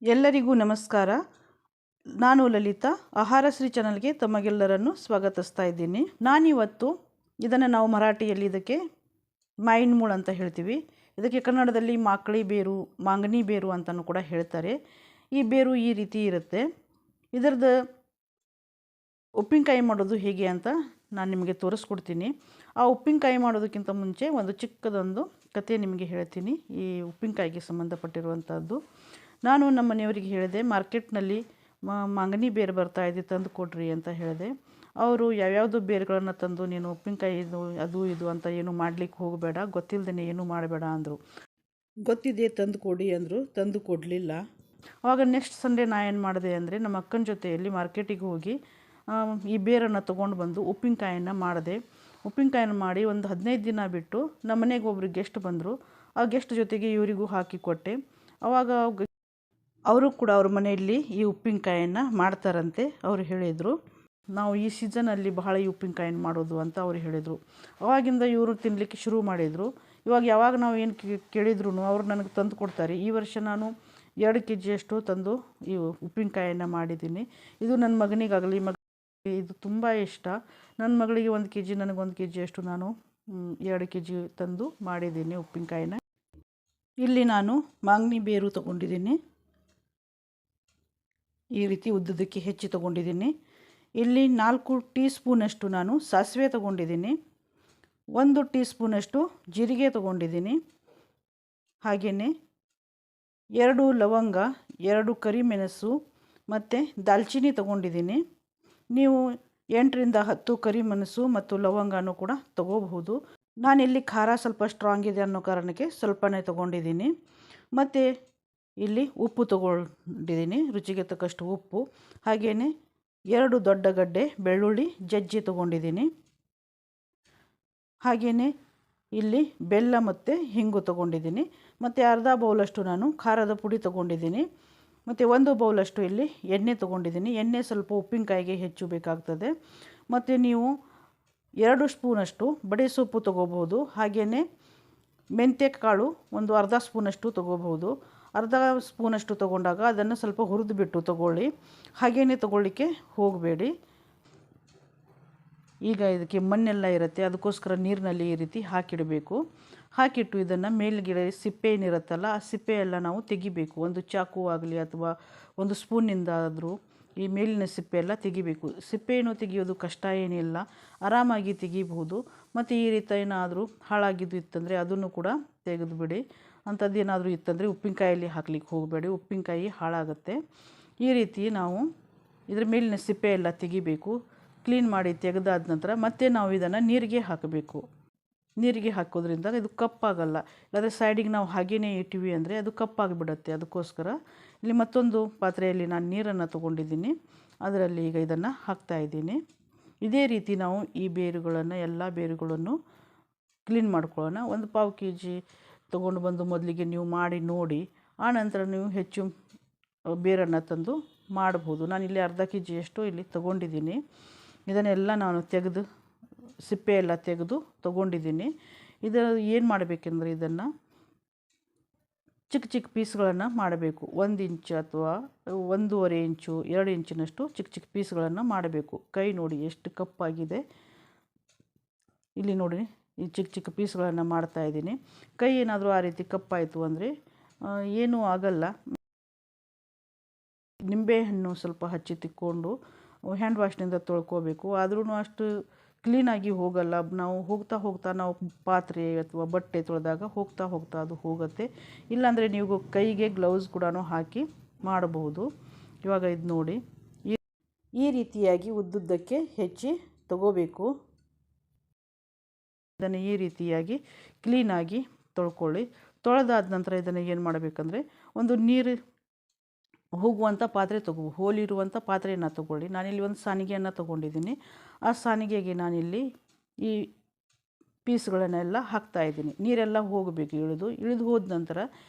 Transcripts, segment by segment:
ಎಲ್ಲರಿಗೂ ನಮಸ್ಕಾರ. ನಾನು ಲಲಿತಾ. ಆಹಾರಶ್ರೀ ಚಾನಲ್ಗೆ ತಮಗೆಲ್ಲರನ್ನು ಸ್ವಾಗತಿಸ್ತಾ ಇದ್ದೀನಿ. ನಾನಿವತ್ತು ನಾವು ಮರಾಠಿಯಲ್ಲಿ ಇದಕ್ಕೆ ಮಾಯಿನ ಮೂಳು ಅಂತ ಹೇಳ್ತೀವಿ. ಇದಕ್ಕೆ ಕನ್ನಡದಲ್ಲಿ ಮಾಕಳಿ ಬೇರು, ಮಾಂಗನಿ ಬೇರು ಅಂತಲೂ ಕೂಡ ಹೇಳ್ತಾರೆ. ಈ ಬೇರು ಈ ರೀತಿ ಇರುತ್ತೆ. ಇದರದ್ದು ಉಪ್ಪಿನಕಾಯಿ ಮಾಡೋದು ಹೇಗೆ ಅಂತ ನಾನು ನಿಮಗೆ ತೋರಿಸ್ಕೊಡ್ತೀನಿ. ಆ ಉಪ್ಪಿನಕಾಯಿ ಮಾಡೋದಕ್ಕಿಂತ ಮುಂಚೆ ಒಂದು ಚಿಕ್ಕದೊಂದು ಕತೆ ನಿಮಗೆ ಹೇಳ್ತೀನಿ, ಈ ಉಪ್ಪಿನಕಾಯಿಗೆ ಸಂಬಂಧಪಟ್ಟಿರುವಂಥದ್ದು. ನಾನು ನಮ್ಮ ಮನೆಯವರಿಗೆ ಹೇಳಿದೆ, ಮಾರ್ಕೆಟ್ನಲ್ಲಿ ಮಾಂಗನಿ ಬೇರು ಬರ್ತಾಯಿದೆ, ತಂದು ಕೊಡ್ರಿ ಅಂತ ಹೇಳಿದೆ. ಅವರು ಯಾವ್ಯಾವುದು ಬೇರುಗಳನ್ನು ತಂದು ನೀನು ಉಪ್ಪಿನಕಾಯಿ ಅದು ಇದು ಅಂತ ಏನು ಮಾಡಲಿಕ್ಕೆ ಹೋಗಬೇಡ, ಗೊತ್ತಿಲ್ಲದೇ ಏನೂ ಮಾಡಬೇಡ ಅಂದರು. ಗೊತ್ತಿದೆ ತಂದು ಕೊಡಿ ಅಂದರು, ತಂದು ಕೊಡಲಿಲ್ಲ. ಆವಾಗ ನೆಕ್ಸ್ಟ್ ಸಂಡೇ ನಾನು ಏನು ಮಾಡಿದೆ ಅಂದರೆ, ನಮ್ಮ ಅಕ್ಕನ ಜೊತೆಯಲ್ಲಿ ಮಾರ್ಕೆಟಿಗೆ ಹೋಗಿ ಈ ಬೇರನ್ನು ತೊಗೊಂಡು ಬಂದು ಉಪ್ಪಿನಕಾಯಿನ ಮಾಡಿದೆ. ಉಪ್ಪಿನಕಾಯಿನ ಮಾಡಿ ಒಂದು 15 ದಿನ ಬಿಟ್ಟು ನಮ್ಮ ಮನೆಗೆ ಒಬ್ಬರು ಗೆಸ್ಟ್ ಬಂದರು. ಆ ಗೆಸ್ಟ್ ಜೊತೆಗೆ ಇವರಿಗೂ ಹಾಕಿ ಕೊಟ್ಟೆ. ಆವಾಗ ಅವರು ಕೂಡ ಅವ್ರ ಮನೆಯಲ್ಲಿ ಈ ಉಪ್ಪಿನಕಾಯನ್ನು ಮಾಡ್ತಾರಂತೆ. ಅವರು ಹೇಳಿದರು, ನಾವು ಈ ಸೀಸನಲ್ಲಿ ಬಹಳ ಈ ಉಪ್ಪಿನಕಾಯಿನ ಮಾಡೋದು ಅಂತ ಅವರು ಹೇಳಿದರು. ಅವಾಗಿಂದ ಇವರು ತಿನ್ನಲಿಕ್ಕೆ ಶುರು ಮಾಡಿದರು. ಇವಾಗ ಯಾವಾಗ ನಾವು ಏನು ಕೇಳಿದ್ರು ಅವರು ನನಗೆ ತಂದು ಕೊಡ್ತಾರೆ. ಈ ವರ್ಷ ನಾನು 2 kg ಅಷ್ಟು ತಂದು ಈ ಉಪ್ಪಿನಕಾಯಿಯನ್ನು ಮಾಡಿದ್ದೀನಿ. ಇದು ನನ್ನ ಮಗನಿಗಾಗಲಿ ಇದು ತುಂಬ ಇಷ್ಟ. ನನ್ನ ಮಗಳಿಗೆ 1 kg, ನನಗೆ 1 kg ಅಷ್ಟು ನಾನು 2 kg ತಂದು ಮಾಡಿದ್ದೀನಿ ಉಪ್ಪಿನಕಾಯಿನ. ಇಲ್ಲಿ ನಾನು ಮಾಂಗನಿ ಬೇರು ತೊಗೊಂಡಿದ್ದೀನಿ, ಈ ರೀತಿ ಉದ್ದದಕ್ಕೆ ಹೆಚ್ಚಿ ತೊಗೊಂಡಿದ್ದೀನಿ. ಇಲ್ಲಿ 4 ಟೀ ಸ್ಪೂನಷ್ಟು ನಾನು ಸಾಸಿವೆ ತೊಗೊಂಡಿದ್ದೀನಿ, 1 ಟೀ ಸ್ಪೂನಷ್ಟು ಜೀರಿಗೆ ತೊಗೊಂಡಿದ್ದೀನಿ, ಹಾಗೆಯೇ 2 ಲವಂಗ, 2 ಕರಿಮೆಣಸು ಮತ್ತು ದಾಲ್ಚಿನ್ನಿ ತೊಗೊಂಡಿದ್ದೀನಿ. ನೀವು 8ರಿಂದ 10 ಕರಿಮೆಣಸು ಮತ್ತು ಲವಂಗನೂ ಕೂಡ ತೊಗೋಬಹುದು. ನಾನಿಲ್ಲಿ ಖಾರ ಸ್ವಲ್ಪ ಸ್ಟ್ರಾಂಗ್ ಇದೆ ಅನ್ನೋ ಕಾರಣಕ್ಕೆ ಸ್ವಲ್ಪನೇ ತೊಗೊಂಡಿದ್ದೀನಿ. ಮತ್ತು ಇಲ್ಲಿ ಉಪ್ಪು ತೊಗೊಂಡಿದ್ದೀನಿ, ರುಚಿಗೆ ತಕ್ಕಷ್ಟು ಉಪ್ಪು. ಹಾಗೆಯೇ 2 ದೊಡ್ಡ ಗಡ್ಡೆ ಬೆಳ್ಳುಳ್ಳಿ ಜಜ್ಜಿ ತೊಗೊಂಡಿದ್ದೀನಿ. ಹಾಗೆಯೇ ಇಲ್ಲಿ ಬೆಲ್ಲ ಮತ್ತು ಹಿಂಗು ತೊಗೊಂಡಿದ್ದೀನಿ. ಮತ್ತು ಅರ್ಧ ಬೌಲಷ್ಟು ನಾನು ಖಾರದ ಪುಡಿ ತೊಗೊಂಡಿದ್ದೀನಿ. ಮತ್ತು 1 ಬೌಲಷ್ಟು ಇಲ್ಲಿ ಎಣ್ಣೆ ತೊಗೊಂಡಿದ್ದೀನಿ. ಎಣ್ಣೆ ಸ್ವಲ್ಪ ಉಪ್ಪಿನಕಾಯಿಗೆ ಹೆಚ್ಚು ಬೇಕಾಗ್ತದೆ. ಮತ್ತು ನೀವು 2 ಸ್ಪೂನಷ್ಟು ಬಡೆ ಸೊಪ್ಪು ತೊಗೋಬೋದು. ಹಾಗೆಯೇ ಮೆಂತ್ಯ ಕಾಳು ಒಂದು ಅರ್ಧ ಸ್ಪೂನಷ್ಟು ತೊಗೋಬಹುದು. ಅರ್ಧ ಸ್ಪೂನಷ್ಟು ತೊಗೊಂಡಾಗ ಅದನ್ನು ಸ್ವಲ್ಪ ಹುರಿದು ಬಿಟ್ಟು ತೊಗೊಳ್ಳಿ, ಹಾಗೆಯೇ ತೊಗೊಳ್ಳಿಕ್ಕೆ ಹೋಗಬೇಡಿ. ಈಗ ಇದಕ್ಕೆ ಮಣ್ಣೆಲ್ಲ ಇರುತ್ತೆ, ಅದಕ್ಕೋಸ್ಕರ ನೀರಿನಲ್ಲಿ ಈ ರೀತಿ ಹಾಕಿಡಬೇಕು. ಹಾಕಿಟ್ಟು ಇದನ್ನು ಮೇಲ್ಗಡೆ ಸಿಪ್ಪೆ ಏನಿರುತ್ತಲ್ಲ, ಆ ಸಿಪ್ಪೆ ಎಲ್ಲ ನಾವು ತೆಗಿಬೇಕು. ಒಂದು ಚಾಕು ಆಗಲಿ ಅಥವಾ ಒಂದು ಸ್ಪೂನಿಂದ ಆದರೂ ಈ ಮೇಲಿನ ಸಿಪ್ಪೆ ಎಲ್ಲ ತೆಗಿಬೇಕು. ಸಿಪ್ಪೆಯನ್ನು ತೆಗೆಯೋದು ಕಷ್ಟ ಏನಿಲ್ಲ, ಆರಾಮಾಗಿ ತೆಗಿಬಹುದು. ಮತ್ತು ಈ ರೀತಿ ಏನಾದರೂ ಹಾಳಾಗಿದ್ದು ಇತ್ತಂದರೆ ಅದನ್ನು ಕೂಡ ತೆಗೆದುಬಿಡಿ. ಅಂಥದ್ದೇನಾದರೂ ಇತ್ತಂದರೆ ಉಪ್ಪಿನಕಾಯಲ್ಲಿ ಹಾಕ್ಲಿಕ್ಕೆ ಹೋಗಬೇಡಿ, ಉಪ್ಪಿನಕಾಯಿ ಹಾಳಾಗುತ್ತೆ. ಈ ರೀತಿ ನಾವು ಇದರ ಮೇಲಿನ ಸಿಪ್ಪೆ ಎಲ್ಲ ತೆಗಿಬೇಕು. ಕ್ಲೀನ್ ಮಾಡಿ ತೆಗೆದಾದ ನಂತರ ಮತ್ತೆ ನಾವು ಇದನ್ನು ನೀರಿಗೆ ಹಾಕಬೇಕು. ನೀರಿಗೆ ಹಾಕೋದ್ರಿಂದ ಇದು ಕಪ್ಪಾಗಲ್ಲ. ಇಲ್ಲಾಂದರೆ ಸೈಡಿಗೆ ನಾವು ಹಾಗೇ ಇಟ್ಟಿವಿ ಅಂದರೆ ಅದು ಕಪ್ಪಾಗಿಬಿಡುತ್ತೆ. ಅದಕ್ಕೋಸ್ಕರ ಇಲ್ಲಿ ಮತ್ತೊಂದು ಪಾತ್ರೆಯಲ್ಲಿ ನಾನು ನೀರನ್ನು ತೊಗೊಂಡಿದ್ದೀನಿ, ಅದರಲ್ಲಿ ಈಗ ಇದನ್ನು ಹಾಕ್ತಾಯಿದ್ದೀನಿ. ಇದೇ ರೀತಿ ನಾವು ಈ ಬೇರುಗಳನ್ನು ಎಲ್ಲ ಬೇರುಗಳನ್ನು ಕ್ಲೀನ್ ಮಾಡ್ಕೊಳ್ಳೋಣ. 1 ಪಾವು kg ತೊಗೊಂಡು ಬಂದು ಮೊದಲಿಗೆ ನೀವು ಮಾಡಿ ನೋಡಿ, ಆನಂತರ ನೀವು ಹೆಚ್ಚು ಬೇರನ್ನು ತಂದು ಮಾಡಬಹುದು. ನಾನಿಲ್ಲಿ ಅರ್ಧ kg ಅಷ್ಟು ಇಲ್ಲಿ ತೊಗೊಂಡಿದ್ದೀನಿ. ಇದನ್ನೆಲ್ಲ ನಾನು ತೆಗೆದು ಸಿಪ್ಪೆ ಎಲ್ಲ ತೆಗೆದು ತೊಗೊಂಡಿದ್ದೀನಿ. ಇದರ ಏನು ಮಾಡಬೇಕೆಂದರೆ ಇದನ್ನು ಚಿಕ್ಕ ಚಿಕ್ಕ ಪೀಸ್ಗಳನ್ನು ಮಾಡಬೇಕು. 1 ಇಂಚು ಅಥವಾ 1.5 ಇಂಚು 2 ಇಂಚಿನಷ್ಟು ಚಿಕ್ಕ ಚಿಕ್ಕ ಪೀಸ್ಗಳನ್ನು ಮಾಡಬೇಕು. ಕೈ ನೋಡಿ ಎಷ್ಟು ಕಪ್ಪಾಗಿದೆ, ಇಲ್ಲಿ ನೋಡಿ ಈ ಚಿಕ್ಕ ಚಿಕ್ಕ ಪೀಸ್ಗಳನ್ನು ಮಾಡ್ತಾಯಿದ್ದೀನಿ. ಕೈ ಏನಾದರೂ ಆ ರೀತಿ ಕಪ್ಪಾಯಿತು ಅಂದರೆ ಏನೂ ಆಗಲ್ಲ. ನಿಂಬೆಹಣ್ಣು ಸ್ವಲ್ಪ ಹಚ್ಚಿ ತಿಕ್ಕೊಂಡು ಹ್ಯಾಂಡ್ ವಾಶ್ನಿಂದ ತೊಳ್ಕೊಬೇಕು. ಆದ್ರೂ ಅಷ್ಟು ಕ್ಲೀನಾಗಿ ಹೋಗಲ್ಲ. ನಾವು ಹೋಗ್ತಾ ನಾವು ಪಾತ್ರೆ ಅಥವಾ ಬಟ್ಟೆ ತೊಳೆದಾಗ ಹೋಗ್ತಾ ಅದು ಹೋಗುತ್ತೆ. ಇಲ್ಲಾಂದರೆ ನೀವು ಕೈಗೆ ಗ್ಲೌಸ್ ಕೂಡ ಹಾಕಿ ಮಾಡಬಹುದು. ಇವಾಗ ಇದು ನೋಡಿ ಈ ರೀತಿಯಾಗಿ ಉದ್ದುದ್ದಕ್ಕೆ ಹೆಚ್ಚಿ ತಗೋಬೇಕು. ಇದನ್ನು ಈ ರೀತಿಯಾಗಿ ಕ್ಲೀನಾಗಿ ತೊಳ್ಕೊಳ್ಳಿ. ತೊಳೆದಾದ ನಂತರ ಇದನ್ನು ಏನು ಮಾಡಬೇಕಂದ್ರೆ ಒಂದು ನೀರು ಹೋಗುವಂಥ ಪಾತ್ರೆ ಹೋಲಿರುವಂಥ ಪಾತ್ರೆಯನ್ನು ತೊಗೊಳ್ಳಿ. ನಾನಿಲ್ಲಿ ಒಂದು ಸಾನಿಗೆಯನ್ನು ತೊಗೊಂಡಿದ್ದೀನಿ. ಆ ಸಾನಿಗೆಗೆ ನಾನಿಲ್ಲಿ ಈ ಪೀಸ್ಗಳನ್ನೆಲ್ಲ ಹಾಕ್ತಾಯಿದ್ದೀನಿ. ನೀರೆಲ್ಲ ಹೋಗಬೇಕು, ಇಳಿದು ಹೋದ ನಂತರ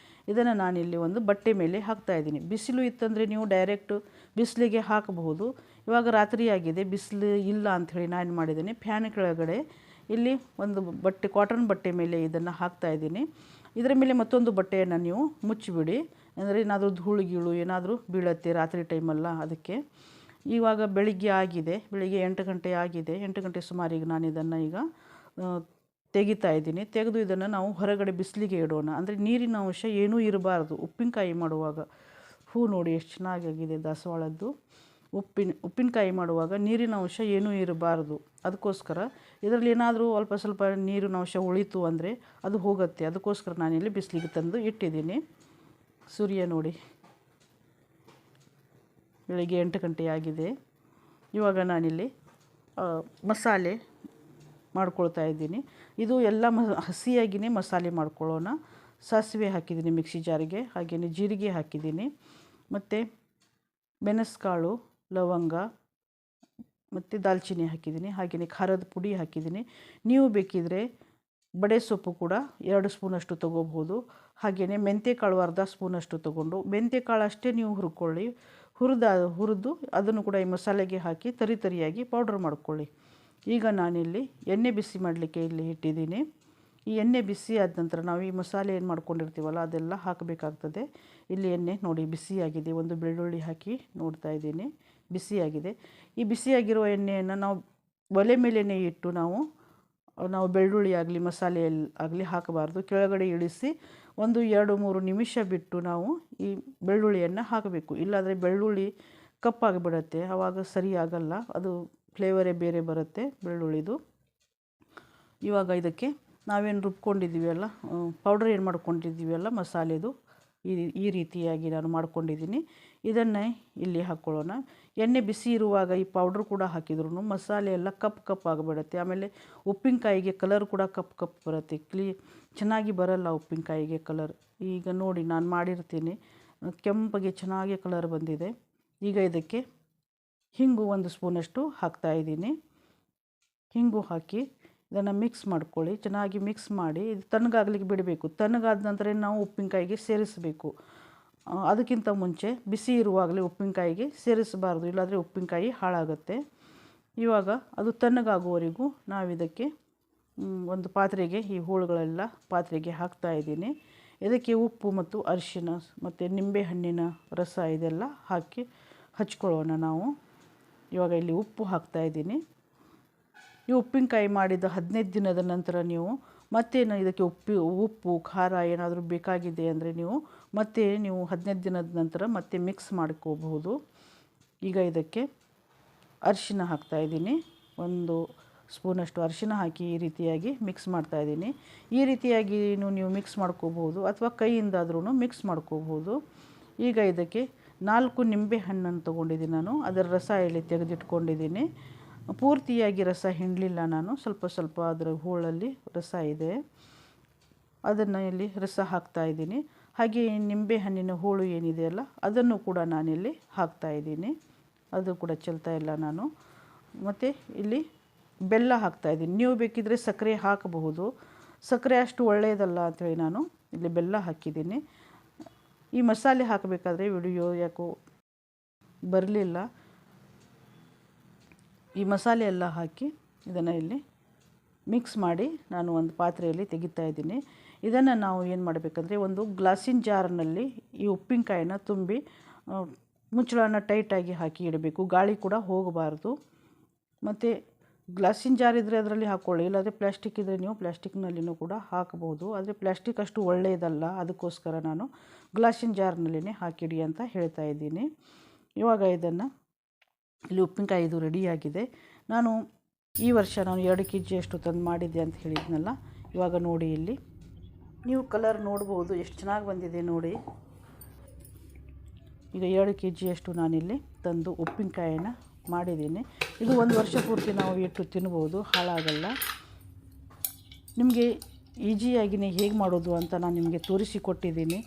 ಇದನ್ನು ನಾನಿಲ್ಲಿ ಒಂದು ಬಟ್ಟೆ ಮೇಲೆ ಹಾಕ್ತಾಯಿದ್ದೀನಿ. ಬಿಸಿಲು ಇತ್ತಂದರೆ ನೀವು ಡೈರೆಕ್ಟ್ ಬಿಸಿಲಿಗೆ ಹಾಕಬಹುದು. ಇವಾಗ ರಾತ್ರಿ ಆಗಿದೆ, ಬಿಸಿಲು ಇಲ್ಲ ಅಂಥೇಳಿ ನಾನು ಏನು ಮಾಡಿದ್ದೀನಿ, ಫ್ಯಾನ್ ಕೆಳಗಡೆ ಇಲ್ಲಿ ಒಂದು ಕಾಟನ್ ಬಟ್ಟೆ ಮೇಲೆ ಇದನ್ನು ಹಾಕ್ತಾಯಿದ್ದೀನಿ. ಇದರ ಮೇಲೆ ಮತ್ತೊಂದು ಬಟ್ಟೆಯನ್ನು ನೀವು ಮುಚ್ಚಿಬಿಡಿ. ಅಂದರೆ ಏನಾದರೂ ಧೂಳು ಗೀಳು ಏನಾದರೂ ಬೀಳತ್ತೆ ರಾತ್ರಿ ಟೈಮಲ್ಲ ಅದಕ್ಕೆ. ಇವಾಗ ಬೆಳಿಗ್ಗೆ ಆಗಿದೆ, ಬೆಳಿಗ್ಗೆ 8 ಗಂಟೆ ಆಗಿದೆ. 8 ಗಂಟೆ ಸುಮಾರಿಗೆ ನಾನು ಇದನ್ನು ಈಗ ತೆಗಿತಾ ಇದ್ದೀನಿ. ತೆಗೆದು ಇದನ್ನು ನಾವು ಹೊರಗಡೆ ಬಿಸಿಲಿಗೆ ಇಡೋಣ. ಅಂದರೆ ನೀರಿನ ಅಂಶ ಏನೂ ಇರಬಾರ್ದು ಉಪ್ಪಿನಕಾಯಿ ಮಾಡುವಾಗ. ಹೂ ನೋಡಿ ಎಷ್ಟು ಚೆನ್ನಾಗಾಗಿದೆ ದಾಸವಾಳದ್ದು. ಉಪ್ಪಿನಕಾಯಿ ಮಾಡುವಾಗ ನೀರಿನ ಅಂಶ ಏನೂ ಇರಬಾರ್ದು. ಅದಕ್ಕೋಸ್ಕರ ಇದರಲ್ಲಿ ಏನಾದರೂ ಅಲ್ಪ ಸ್ವಲ್ಪ ನೀರಿನ ಅಂಶ ಉಳಿತು ಅಂದರೆ ಅದು ಹೋಗುತ್ತೆ. ಅದಕ್ಕೋಸ್ಕರ ನಾನಿಲ್ಲಿ ಬಿಸಿಲಿಗೆ ತಂದು ಇಟ್ಟಿದ್ದೀನಿ. ಸೂರ್ಯ ನೋಡಿ ಬೆಳಿಗ್ಗೆ 8 ಗಂಟೆ ಆಗಿದೆ. ಇವಾಗ ನಾನಿಲ್ಲಿ ಮಸಾಲೆ ಮಾಡ್ಕೊಳ್ತಾ ಇದ್ದೀನಿ. ಇದು ಎಲ್ಲ ಹಸಿಯಾಗಿಯೇ ಮಸಾಲೆ ಮಾಡ್ಕೊಳ್ಳೋಣ. ಸಾಸಿವೆ ಹಾಕಿದ್ದೀನಿ ಮಿಕ್ಸಿ ಜಾರಿಗೆ, ಹಾಗೆಯೇ ಜೀರಿಗೆ ಹಾಕಿದ್ದೀನಿ, ಮತ್ತು ಮೆಣಸುಕಾಳು, ಲವಂಗ ಮತ್ತು ದಾಲ್ಚಿನ್ನಿ ಹಾಕಿದ್ದೀನಿ, ಹಾಗೆಯೇ ಖಾರದ ಪುಡಿ ಹಾಕಿದ್ದೀನಿ. ನೀವು ಬೇಕಿದ್ದರೆ ಬಡೆ ಸೊಪ್ಪು ಕೂಡ 2 ಸ್ಪೂನಷ್ಟು ತೊಗೋಬಹುದು. ಹಾಗೆಯೇ ಮೆಂತ್ಯಕಾಳು ಅರ್ಧ ಸ್ಪೂನಷ್ಟು ತೊಗೊಂಡು ಮೆಂತ್ಯಕಾಳು ಅಷ್ಟೇ ನೀವು ಹುರ್ಕೊಳ್ಳಿ. ಹುರಿದು ಅದನ್ನು ಕೂಡ ಈ ಮಸಾಲೆಗೆ ಹಾಕಿ ತರಿಯಾಗಿ ಪೌಡ್ರ್ ಮಾಡ್ಕೊಳ್ಳಿ. ಈಗ ನಾನಿಲ್ಲಿ ಎಣ್ಣೆ ಬಿಸಿ ಮಾಡಲಿಕ್ಕೆ ಇಲ್ಲಿ ಇಟ್ಟಿದ್ದೀನಿ. ಈ ಎಣ್ಣೆ ಬಿಸಿ ಆದ ನಂತರ ನಾವು ಈ ಮಸಾಲೆ ಏನು ಮಾಡ್ಕೊಂಡಿರ್ತೀವಲ್ಲ ಅದೆಲ್ಲ ಹಾಕಬೇಕಾಗ್ತದೆ. ಇಲ್ಲಿ ಎಣ್ಣೆ ನೋಡಿ ಬಿಸಿಯಾಗಿದೆ. ಒಂದು ಬೆಳ್ಳುಳ್ಳಿ ಹಾಕಿ ನೋಡ್ತಾ ಇದ್ದೀನಿ, ಬಿಸಿಯಾಗಿದೆ. ಈ ಬಿಸಿಯಾಗಿರುವ ಎಣ್ಣೆಯನ್ನು ನಾವು ಒಲೆ ಮೇಲೇ ಇಟ್ಟು ನಾವು ಬೆಳ್ಳುಳ್ಳಿ ಆಗಲಿ ಮಸಾಲೆ ಆಗಲಿ ಹಾಕಬಾರ್ದು. ಕೆಳಗಡೆ ಇಳಿಸಿ ಒಂದು 2-3 ನಿಮಿಷ ಬಿಟ್ಟು ನಾವು ಈ ಬೆಳ್ಳುಳ್ಳಿಯನ್ನು ಹಾಕಬೇಕು. ಇಲ್ಲಾಂದರೆ ಬೆಳ್ಳುಳ್ಳಿ ಕಪ್ಪಾಗಿಬಿಡುತ್ತೆ, ಆವಾಗ ಸರಿ ಆಗಲ್ಲ. ಅದು ಫ್ಲೇವರೇ ಬೇರೆ ಬರುತ್ತೆ ಬೆಳ್ಳುಳ್ಳಿದು. ಇವಾಗ ಇದಕ್ಕೆ ನಾವೇನು ರುಬ್ಕೊಂಡಿದ್ದೀವಲ್ಲ, ಪೌಡ್ರ್ ಏನು ಮಾಡ್ಕೊಂಡಿದ್ದೀವಲ್ಲ ಮಸಾಲೆದು, ಈ ರೀತಿಯಾಗಿ ನಾನು ಮಾಡ್ಕೊಂಡಿದ್ದೀನಿ. ಇದನ್ನೇ ಇಲ್ಲಿ ಹಾಕ್ಕೊಳ್ಳೋಣ. ಎಣ್ಣೆ ಬಿಸಿ ಇರುವಾಗ ಈ ಪೌಡ್ರ್ ಕೂಡ ಹಾಕಿದ್ರೂ ಮಸಾಲೆ ಎಲ್ಲ ಕಪ್ಪು ಆಗಿಬಿಡುತ್ತೆ. ಆಮೇಲೆ ಉಪ್ಪಿನಕಾಯಿಗೆ ಕಲರ್ ಕೂಡ ಕಪ್ಪು ಬರುತ್ತೆ, ಚೆನ್ನಾಗಿ ಬರಲ್ಲ ಉಪ್ಪಿನಕಾಯಿಗೆ ಕಲರ್. ಈಗ ನೋಡಿ ನಾನು ಮಾಡಿರ್ತೀನಿ, ಕೆಂಪಗೆ ಚೆನ್ನಾಗಿ ಕಲರ್ ಬಂದಿದೆ. ಈಗ ಇದಕ್ಕೆ ಹಿಂಗು 1 ಸ್ಪೂನಷ್ಟು ಹಾಕ್ತಾಯಿದ್ದೀನಿ. ಹಿಂಗು ಹಾಕಿ ಇದನ್ನು ಮಿಕ್ಸ್ ಮಾಡ್ಕೊಳ್ಳಿ. ಚೆನ್ನಾಗಿ ಮಿಕ್ಸ್ ಮಾಡಿ ಇದು ತಣ್ಣಗಾಗಲಿಕ್ಕೆ ಬಿಡಬೇಕು. ತಣ್ಣಗಾದ ನಂತರ ನಾವು ಉಪ್ಪಿನಕಾಯಿಗೆ ಸೇರಿಸಬೇಕು. ಅದಕ್ಕಿಂತ ಮುಂಚೆ ಬಿಸಿ ಇರುವಾಗಲೇ ಉಪ್ಪಿನಕಾಯಿಗೆ ಸೇರಿಸಬಾರ್ದು, ಇಲ್ಲಾಂದರೆ ಉಪ್ಪಿನಕಾಯಿ ಹಾಳಾಗುತ್ತೆ. ಇವಾಗ ಅದು ತಣ್ಣಗಾಗುವವರೆಗೂ ನಾವಿದಕ್ಕೆ ಒಂದು ಪಾತ್ರೆಗೆ ಈ ಹೋಳುಗಳೆಲ್ಲ ಪಾತ್ರೆಗೆ ಹಾಕ್ತಾಯಿದ್ದೀನಿ. ಇದಕ್ಕೆ ಉಪ್ಪು ಮತ್ತು ಅರಿಶಿನ ಮತ್ತು ನಿಂಬೆಹಣ್ಣಿನ ರಸ ಇದೆಲ್ಲ ಹಾಕಿ ಹಚ್ಕೊಳ್ಳೋಣ ನಾವು. ಇವಾಗ ಇಲ್ಲಿ ಉಪ್ಪು ಹಾಕ್ತಾಯಿದ್ದೀನಿ. ಈ ಉಪ್ಪಿನಕಾಯಿ ಮಾಡಿದ 15 ದಿನದ ನಂತರ ನೀವು ಮತ್ತೇನು ಇದಕ್ಕೆ ಉಪ್ಪು ಖಾರ ಏನಾದರೂ ಬೇಕಾಗಿದೆ ಅಂದರೆ ನೀವು 15 ದಿನದ ನಂತರ ಮತ್ತೆ ಮಿಕ್ಸ್ ಮಾಡ್ಕೋಬಹುದು. ಈಗ ಇದಕ್ಕೆ ಅರಿಶಿನ ಹಾಕ್ತಾಯಿದ್ದೀನಿ. 1 ಸ್ಪೂನಷ್ಟು ಅರಿಶಿನ ಹಾಕಿ ಈ ರೀತಿಯಾಗಿ ಮಿಕ್ಸ್ ಮಾಡ್ತಾಯಿದ್ದೀನಿ. ಈ ರೀತಿಯಾಗಿ ನೀವು ಮಿಕ್ಸ್ ಮಾಡ್ಕೋಬಹುದು ಅಥವಾ ಕೈಯಿಂದಾದ್ರೂ ಮಿಕ್ಸ್ ಮಾಡ್ಕೋಬಹುದು. ಈಗ ಇದಕ್ಕೆ 4 ನಿಂಬೆ ಹಣ್ಣನ್ನು ತೊಗೊಂಡಿದ್ದೀನಿ ನಾನು. ಅದರ ರಸ ಇಲ್ಲಿ ತೆಗೆದಿಟ್ಕೊಂಡಿದ್ದೀನಿ. ಪೂರ್ತಿಯಾಗಿ ರಸ ಹಿಂಡಲಿಲ್ಲ ನಾನು, ಸ್ವಲ್ಪ ಅದರ ಹೋಳಲ್ಲಿ ರಸ ಇದೆ, ಅದನ್ನು ಇಲ್ಲಿ ರಸ ಹಾಕ್ತಾಯಿದ್ದೀನಿ. ಹಾಗೆ ನಿಂಬೆ ಹಣ್ಣಿನ ಹೋಳು ಏನಿದೆಯಲ್ಲ ಅದನ್ನು ಕೂಡ ನಾನಿಲ್ಲಿ ಹಾಕ್ತಾಯಿದ್ದೀನಿ, ಅದು ಕೂಡ ಚೆಲ್ತಾ ಇಲ್ಲ ನಾನು. ಮತ್ತು ಇಲ್ಲಿ ಬೆಲ್ಲ ಹಾಕ್ತಾಯಿದ್ದೀನಿ. ನೀವು ಬೇಕಿದ್ದರೆ ಸಕ್ಕರೆ ಹಾಕಬಹುದು, ಸಕ್ಕರೆ ಅಷ್ಟು ಒಳ್ಳೆಯದಲ್ಲ ಅಂಥೇಳಿ ನಾನು ಇಲ್ಲಿ ಬೆಲ್ಲ ಹಾಕಿದ್ದೀನಿ. ಈ ಮಸಾಲೆ ಹಾಕಬೇಕಾದ್ರೆ ವಿಡಿಯೋ ಯಾಕೋ ಬರಲಿಲ್ಲ. ಈ ಮಸಾಲೆ ಎಲ್ಲ ಹಾಕಿ ಇದನ್ನು ಇಲ್ಲಿ ಮಿಕ್ಸ್ ಮಾಡಿ ನಾನು ಒಂದು ಪಾತ್ರೆಯಲ್ಲಿ ತೆಗಿತಾ ಇದ್ದೀನಿ. ಇದನ್ನು ನಾವು ಏನು ಮಾಡಬೇಕಂದ್ರೆ ಒಂದು ಗ್ಲಾಸಿನ ಜಾರ್ನಲ್ಲಿ ಈ ಉಪ್ಪಿನಕಾಯಿನ ತುಂಬಿ ಮುಚ್ಚಳನ ಟೈಟಾಗಿ ಹಾಕಿ ಇಡಬೇಕು. ಗಾಳಿ ಕೂಡ ಹೋಗಬಾರ್ದು. ಮತ್ತು ಗ್ಲಾಸಿನ ಜಾರ್ ಇದ್ದರೆ ಅದರಲ್ಲಿ ಹಾಕ್ಕೊಳ್ಳಿ, ಇಲ್ಲಾಂದರೆ ಪ್ಲಾಸ್ಟಿಕ್ ಇದ್ದರೆ ನೀವು ಪ್ಲಾಸ್ಟಿಕ್ನಲ್ಲಿನೂ ಕೂಡ ಹಾಕಬಹುದು. ಆದರೆ ಪ್ಲಾಸ್ಟಿಕ್ ಅಷ್ಟು ಒಳ್ಳೆಯದಲ್ಲ, ಅದಕ್ಕೋಸ್ಕರ ನಾನು ಗ್ಲಾಸಿನ ಜಾರ್ನಲ್ಲೇ ಹಾಕಿಡಿ ಅಂತ ಹೇಳ್ತಾ ಇದ್ದೀನಿ. ಇವಾಗ ಇದನ್ನು ಇಲ್ಲಿ ಉಪ್ಪಿನಕಾಯಿ ಇದು ರೆಡಿಯಾಗಿದೆ. ಈ ವರ್ಷ ನಾನು 2 kg ಅಷ್ಟು ತಂದು ಮಾಡಿದ್ದೆ ಅಂತ ಹೇಳಿದ್ನಲ್ಲ. ಇವಾಗ ನೋಡಿ ಇಲ್ಲಿ ನೀವು ಕಲರ್ ನೋಡ್ಬೋದು ಎಷ್ಟು ಚೆನ್ನಾಗಿ ಬಂದಿದೆ ನೋಡಿ. ಈಗ 2 kg ಅಷ್ಟು ನಾನಿಲ್ಲಿ ತಂದು ಉಪ್ಪಿನಕಾಯಿನ ಮಾಡಿದ್ದೀನಿ. ಇದು 1 ವರ್ಷ ಪೂರ್ತಿ ನಾವು ಇಟ್ಟು ತಿನ್ಬೋದು, ಹಾಳಾಗಲ್ಲ. ನಿಮಗೆ ಈಜಿಯಾಗಿಯೇ ಹೇಗೆ ಮಾಡೋದು ಅಂತ ನಾನು ನಿಮಗೆ ತೋರಿಸಿಕೊಟ್ಟಿದ್ದೀನಿ.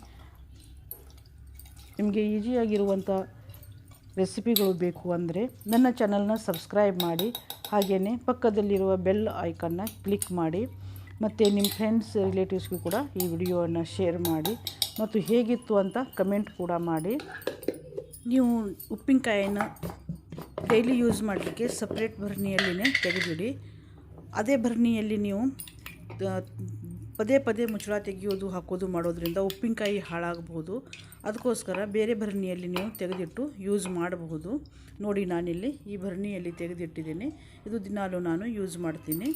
ನಿಮಗೆ ಈಜಿಯಾಗಿರುವಂಥ ರೆಸಿಪಿಗಳು ಬೇಕು ಅಂದರೆ ನನ್ನ ಚಾನಲ್ನ ಸಬ್ಸ್ಕ್ರೈಬ್ ಮಾಡಿ, ಹಾಗೆಯೇ ಪಕ್ಕದಲ್ಲಿರುವ ಬೆಲ್ ಐಕನ್ನ ಕ್ಲಿಕ್ ಮಾಡಿ, ಮತ್ತು ನಿಮ್ಮ ಫ್ರೆಂಡ್ಸ್ ರಿಲೇಟಿವ್ಸ್ಗೂ ಕೂಡ ಈ ವಿಡಿಯೋವನ್ನು ಶೇರ್ ಮಾಡಿ, ಮತ್ತು ಹೇಗಿತ್ತು ಅಂತ ಕಮೆಂಟ್ ಕೂಡ ಮಾಡಿ. ನೀವು ಉಪ್ಪಿನಕಾಯಿನ ಡೈಲಿ ಯೂಸ್ ಮಾಡಲಿಕ್ಕೆ ಸಪ್ರೇಟ್ ಭರಣಿಯಲ್ಲಿನೇ ತೆಗೆದಿಡಿ. ಅದೇ ಭರಣಿಯಲ್ಲಿ ನೀವು ಪದೇ ಮುಚ್ಚಳ ತೆಗೆಯೋದು ಹಾಕೋದು ಮಾಡೋದ್ರಿಂದ ಉಪ್ಪಿನಕಾಯಿ ಹಾಳಾಗಬಹುದು. ಅದಕ್ಕೋಸ್ಕರ ಬೇರೆ ಭರಣಿಯಲ್ಲಿ ನೀವು ತೆಗೆದಿಟ್ಟು ಯೂಸ್ ಮಾಡಬಹುದು. ನೋಡಿ, ನಾನಿಲ್ಲಿ ಈ ಭರಣಿಯಲ್ಲಿ ತೆಗೆದಿಟ್ಟಿದ್ದೀನಿ. ಇದು ದಿನಾಲೂ ನಾನು ಯೂಸ್ ಮಾಡ್ತೀನಿ.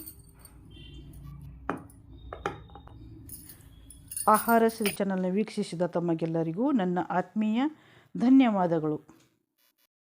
ಆಹಾರ ಸಿರಿ ಚಾನಲ್ನ ವೀಕ್ಷಿಸಿದ ತಮಗೆಲ್ಲರಿಗೂ ನನ್ನ ಆತ್ಮೀಯ ಧನ್ಯವಾದಗಳು.